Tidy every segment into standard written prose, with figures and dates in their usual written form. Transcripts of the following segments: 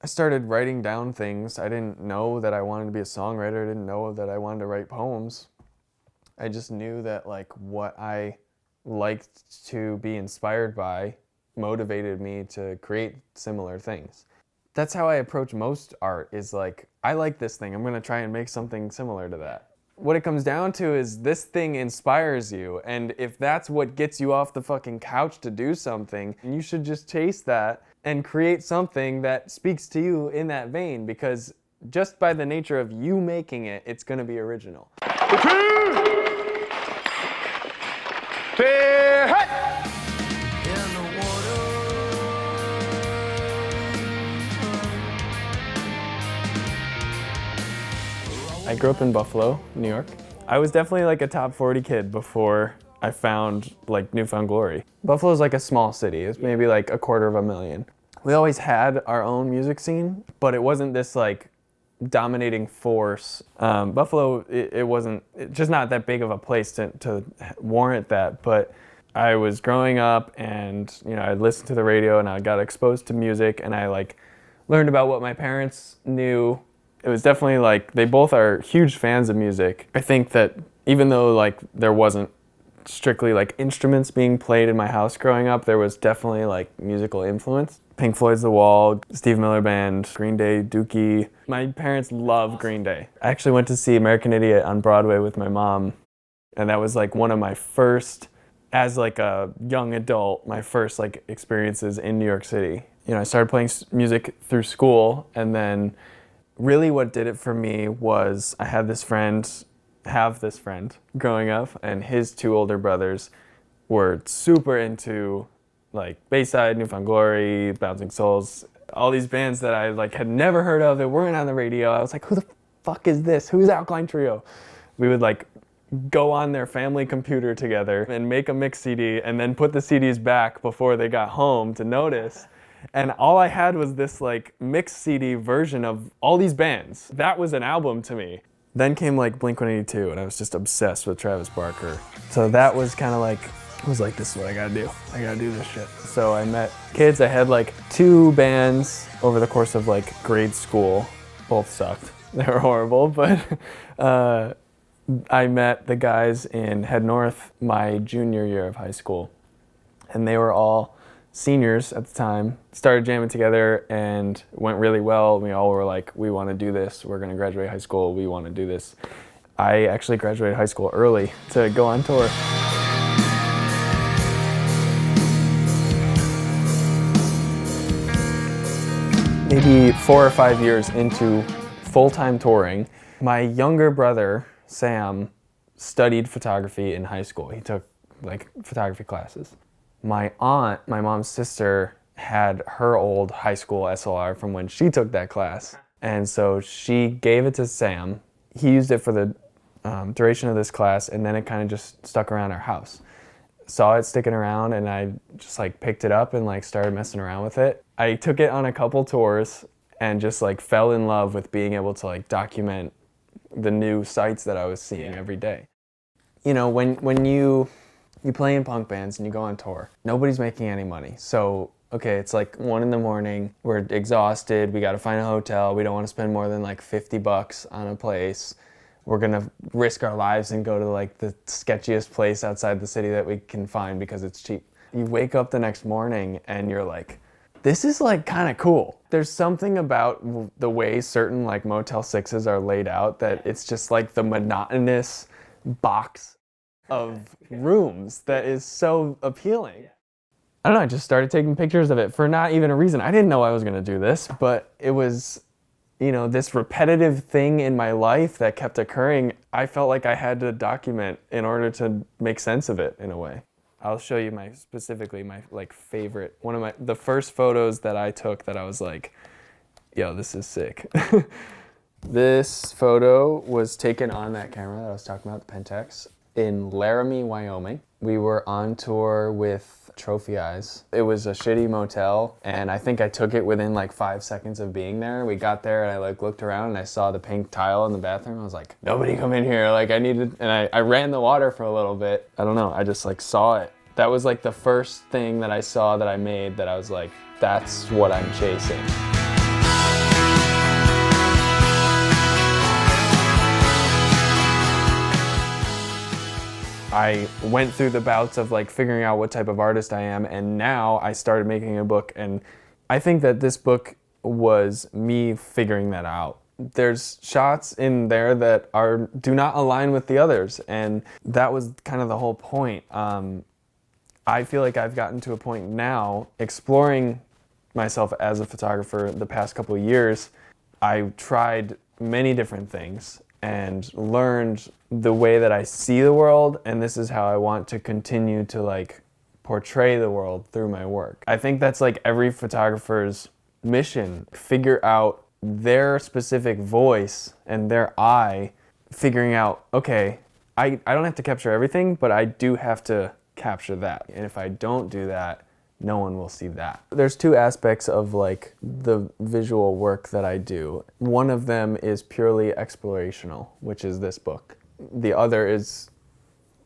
I started writing down things. I didn't know that I wanted to be a songwriter. I didn't know that I wanted to write poems. I just knew that like what I liked to be inspired by motivated me to create similar things. That's how I approach most art, is like, I like this thing, I'm gonna try and make something similar to that. What it comes down to is this thing inspires you, and if that's what gets you off the fucking couch to do something, you should just chase that and create something that speaks to you in that vein, because just by the nature of you making it, it's gonna be original. I grew up in Buffalo, New York. I was definitely like a top 40 kid before I found like Newfound Glory. Buffalo is like a small city. It's maybe like 250,000. We always had our own music scene, but it wasn't this like dominating force. Buffalo, it wasn't, just not that big of a place to warrant that, but I was growing up and, you know, I listened to the radio and I got exposed to music and I like learned about what my parents knew. It was definitely like, they both are huge fans of music. I think that even though like there wasn't strictly like instruments being played in my house growing up, there was definitely like musical influence. Pink Floyd's The Wall, Steve Miller Band, Green Day, Dookie. My parents love Green Day. I actually went to see American Idiot on Broadway with my mom, and that was like one of my first, as like a young adult, my first like experiences in New York City. You know, I started playing music through school, and then really what did it for me was I had this friend, growing up, and his two older brothers were super into like Bayside, Newfound Glory, Bouncing Souls, all these bands that I like had never heard of, that weren't on the radio. I was like, who the fuck is this? Who's Alkaline Trio? We would like go on their family computer together and make a mix CD and then put the CDs back before they got home to notice. And all I had was this like mix CD version of all these bands. That was an album to me. Then came like Blink-182 and I was just obsessed with Travis Barker. So that was kind of like, I was like, this is what I gotta do. I gotta do this shit. So I met kids. I had like 2 bands over the course of like grade school. Both sucked. They were horrible, but I met the guys in Head North my junior year of high school. And they were all seniors at the time. Started jamming together and it went really well. We all were like, we want to do this. We're going to graduate high school. We want to do this. I actually graduated high school early to go on tour. Maybe 4 or 5 years into full-time touring, my younger brother, Sam, studied photography in high school. He took like photography classes. My aunt, my mom's sister, had her old high school SLR from when she took that class. And so she gave it to Sam. He used it for the duration of this class, and then it kind of just stuck around our house. Saw it sticking around, and I just like picked it up and like started messing around with it. I took it on a couple tours and just like fell in love with being able to like document the new sights that I was seeing every day. You know, when you play in punk bands and you go on tour, nobody's making any money. So, okay, it's like 1 a.m, we're exhausted, we gotta find a hotel, we don't wanna spend more than like $50 on a place. We're gonna risk our lives and go to like the sketchiest place outside the city that we can find because it's cheap. You wake up the next morning and you're like, this is like kind of cool. There's something about the way certain like Motel 6s are laid out that it's just like the monotonous box of rooms that is so appealing. I don't know, I just started taking pictures of it for not even a reason. I didn't know I was gonna do this, but it was, you know, this repetitive thing in my life that kept occurring. I felt like I had to document in order to make sense of it in a way. I'll show you specifically my like favorite, the first photos that I took that I was like, yo, this is sick. This photo was taken on that camera that I was talking about, the Pentax, in Laramie, Wyoming. We were on tour with Trophy Eyes. It was a shitty motel, and I think I took it within like 5 seconds of being there. We got there and I like looked around and I saw the pink tile in the bathroom. I was like, nobody come in here. Like and I ran the water for a little bit. I don't know, I just like saw it. That was like the first thing that I saw that I made that I was like, that's what I'm chasing. I went through the bouts of like figuring out what type of artist I am, and now I started making a book, and I think that this book was me figuring that out. There's shots in there that do not align with the others, and that was kind of the whole point. I feel like I've gotten to a point now, exploring myself as a photographer the past couple of years. I tried many different things and learned the way that I see the world, and this is how I want to continue to like portray the world through my work. I think that's like every photographer's mission, figure out their specific voice and their eye, figuring out, okay, I don't have to capture everything, but I do have to capture that. And if I don't do that, no one will see that. There's two aspects of like the visual work that I do. One of them is purely explorational, which is this book. The other is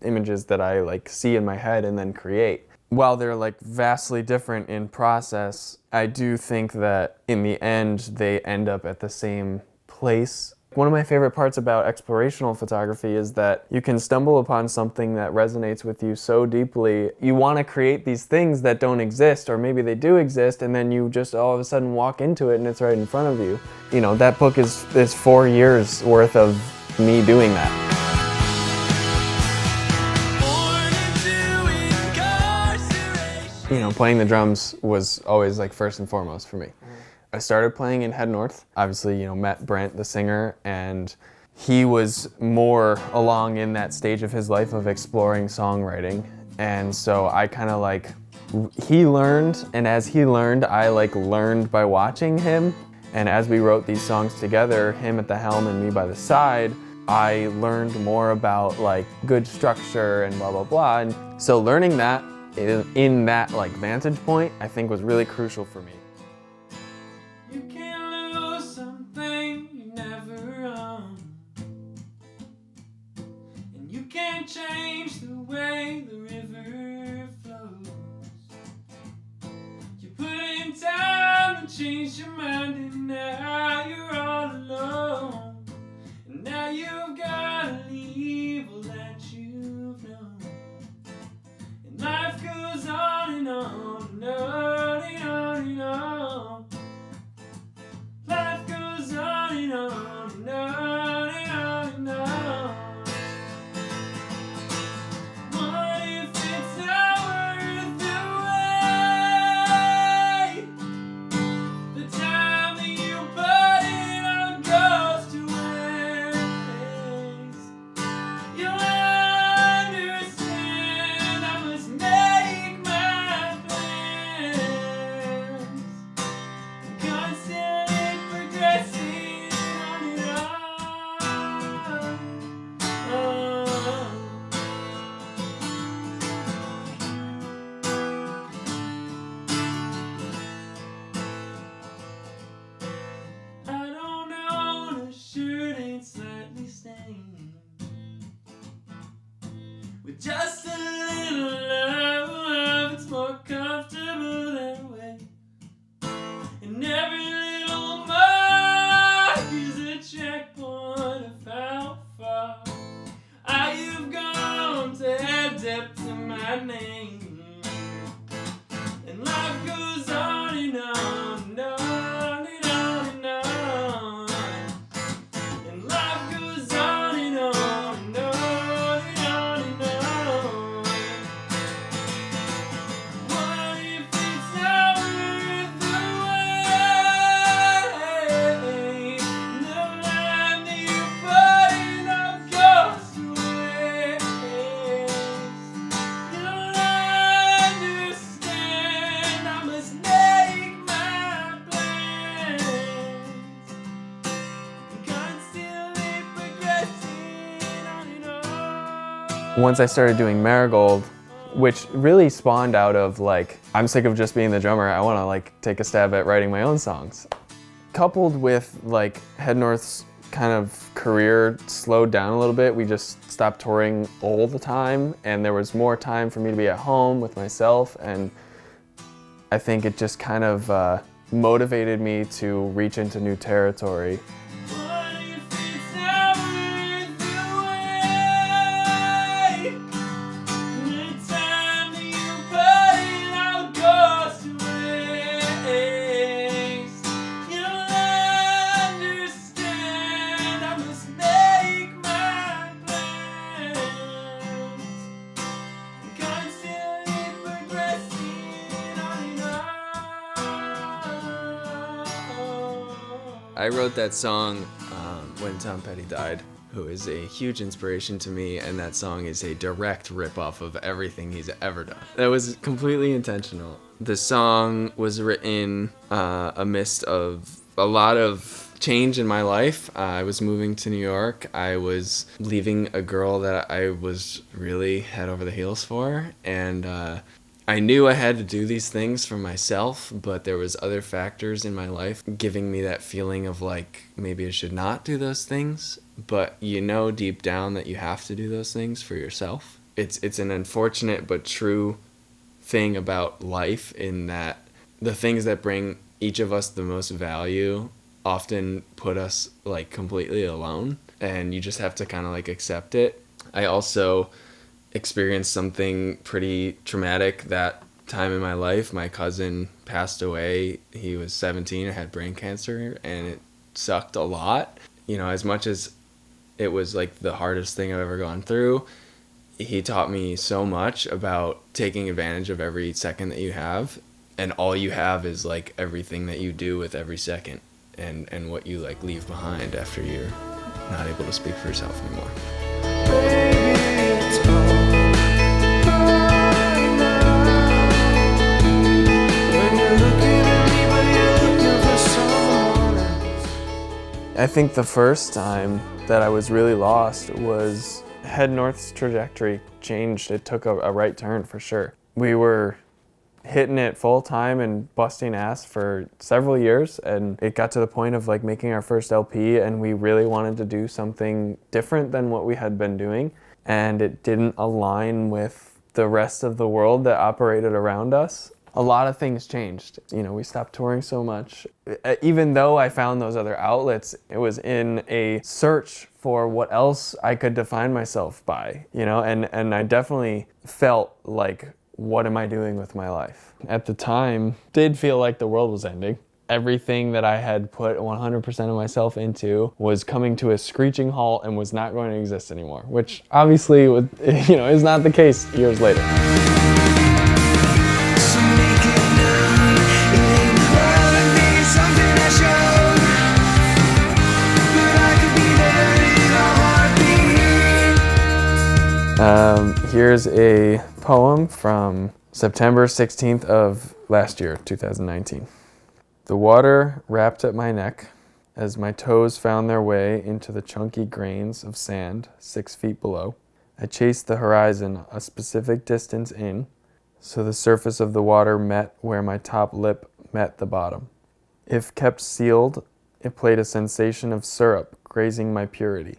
images that I like see in my head and then create. While they're like vastly different in process, I do think that in the end they end up at the same place. One of my favorite parts about explorational photography is that you can stumble upon something that resonates with you so deeply. You want to create these things that don't exist, or maybe they do exist, and then you just all of a sudden walk into it and it's right in front of you. You know, that book is 4 years worth of me doing that. You know, playing the drums was always like first and foremost for me. I started playing in Head North. Obviously, you know, met Brent, the singer, and he was more along in that stage of his life of exploring songwriting. And so I kind of like, he learned, and as he learned, I like learned by watching him. And as we wrote these songs together, him at the helm and me by the side, I learned more about like good structure and blah, blah, blah. And so learning that in that like vantage point, I think was really crucial for me. You can't lose something you never own, and you can't change the way the river flows. You put in time to change your mind, and now you're all alone. And now you've got to leave all that you've known. And life goes on and on and on and on and on. Life goes on and on and on and on and on. What if it's not worth the wait? The time that you put in on goes to waste. You'll understand I must make my plans. Constantly progressing on and on. I don't own a shirt ain't slightly stained with just a little love. It's more comfortable that way. And every little mark is a checkpoint of how far you've gone to add depth to my name. And life goes on and on and on and on and on. And life goes on and on and on and on and on. What if it's not worth the wait? The line that you put in all goes to waste. You'll understand I must make my plans. Constantly progressing on and on. Once I started doing Marigold, which really spawned out of like, I'm sick of just being the drummer, I want to like take a stab at writing my own songs. Coupled with like Head North's kind of career slowed down a little bit, we just stopped touring all the time, and there was more time for me to be at home with myself, and I think it just kind of motivated me to reach into new territory. What if it's not worth the wait? I wrote that song when Tom Petty died, who is a huge inspiration to me, and that song is a direct ripoff of everything he's ever done. That was completely intentional. The song was written amidst of a lot of change in my life. I was moving to New York. I was leaving a girl that I was really head over the heels for, and I knew I had to do these things for myself, but there was other factors in my life giving me that feeling of like maybe I should not do those things, but you know deep down that you have to do those things for yourself. It's an unfortunate but true thing about life, in that the things that bring each of us the most value often put us like completely alone, and you just have to kind of like accept it. I also experienced something pretty traumatic that time in my life. My cousin passed away. He was 17 and had brain cancer, and it sucked a lot. You know, as much as it was like the hardest thing I've ever gone through, he taught me so much about taking advantage of every second that you have, and all you have is like everything that you do with every second, and what you like leave behind after you're not able to speak for yourself anymore. I think the first time that I was really lost was Head North's trajectory changed. It took a right turn for sure. We were hitting it full time and busting ass for several years, and it got to the point of like making our first LP, and we really wanted to do something different than what we had been doing, and it didn't align with the rest of the world that operated around us. A lot of things changed. You know, we stopped touring so much. Even though I found those other outlets, it was in a search for what else I could define myself by, you know, and I definitely felt like, what am I doing with my life? At the time, did feel like the world was ending. Everything that I had put 100% of myself into was coming to a screeching halt and was not going to exist anymore, which obviously, is not the case years later. Here's a poem from September 16th of last year, 2019. The water wrapped at my neck as my toes found their way into the chunky grains of sand 6 feet below. I chased the horizon a specific distance in, so the surface of the water met where my top lip met the bottom. If kept sealed, it played a sensation of syrup grazing my purity.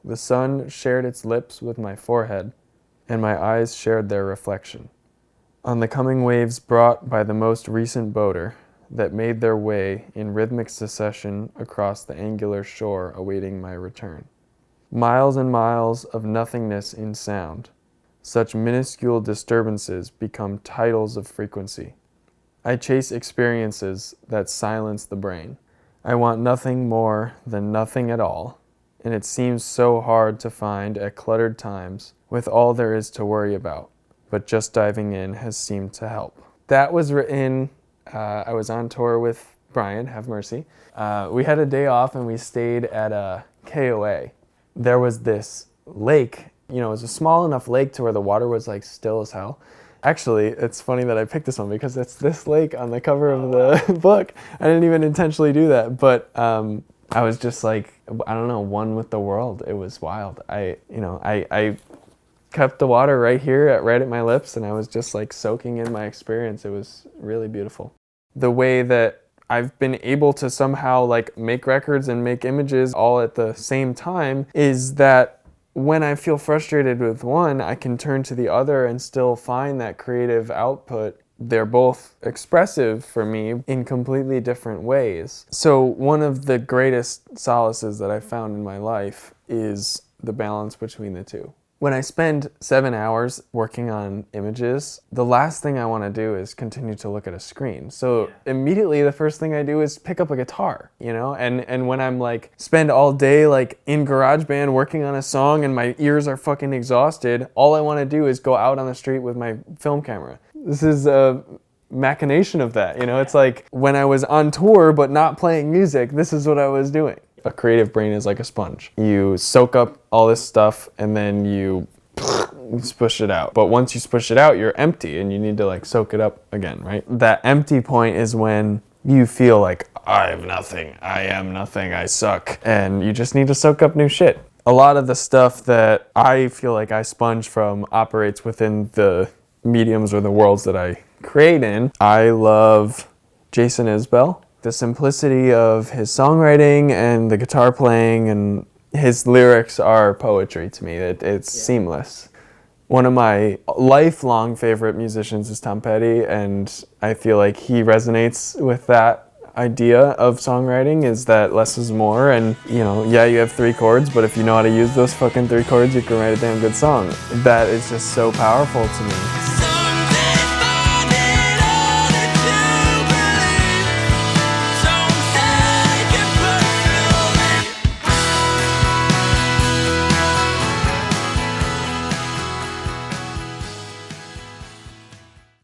The sun shared its lips with my forehead, and my eyes shared their reflection. On the coming waves brought by the most recent boater that made their way in rhythmic succession across the angular shore awaiting my return. Miles and miles of nothingness in sound. Such minuscule disturbances become titles of frequency. I chase experiences that silence the brain. I want nothing more than nothing at all, and it seems so hard to find at cluttered times with all there is to worry about, but just diving in has seemed to help. That was written, I was on tour with Brian, have mercy. We had a day off and we stayed at a KOA. There was this lake, it was a small enough lake to where the water was like still as hell. Actually, it's funny that I picked this one because it's this lake on the cover of the book. I didn't even intentionally do that, but I was just like, I don't know, one with the world. It was wild. I kept the water right here, right at my lips, and I was just like soaking in my experience. It was really beautiful. The way that I've been able to somehow like make records and make images all at the same time is that when I feel frustrated with one, I can turn to the other and still find that creative output. They're both expressive for me in completely different ways. So one of the greatest solaces that I've found in my life is the balance between the two. When I spend 7 hours working on images, the last thing I want to do is continue to look at a screen. So immediately the first thing I do is pick up a guitar, and when I'm like spend all day like in GarageBand working on a song and my ears are fucking exhausted, all I want to do is go out on the street with my film camera. This is machination of that. You know, it's like when I was on tour but not playing music, this is what I was doing. A creative brain is like a sponge. You soak up all this stuff and then you spush it out. But once you spush it out, you're empty and you need to like soak it up again, right? That empty point is when you feel like, I have nothing, I am nothing, I suck. And you just need to soak up new shit. A lot of the stuff that I feel like I sponge from operates within the mediums or the worlds that I create in. I love Jason Isbell. The simplicity of his songwriting and the guitar playing and his lyrics are poetry to me. It's seamless. One of my lifelong favorite musicians is Tom Petty, and I feel like he resonates with that idea of songwriting, is that less is more. And you know, yeah, you have 3 chords, but if you know how to use those fucking 3 chords, you can write a damn good song. That is just so powerful to me.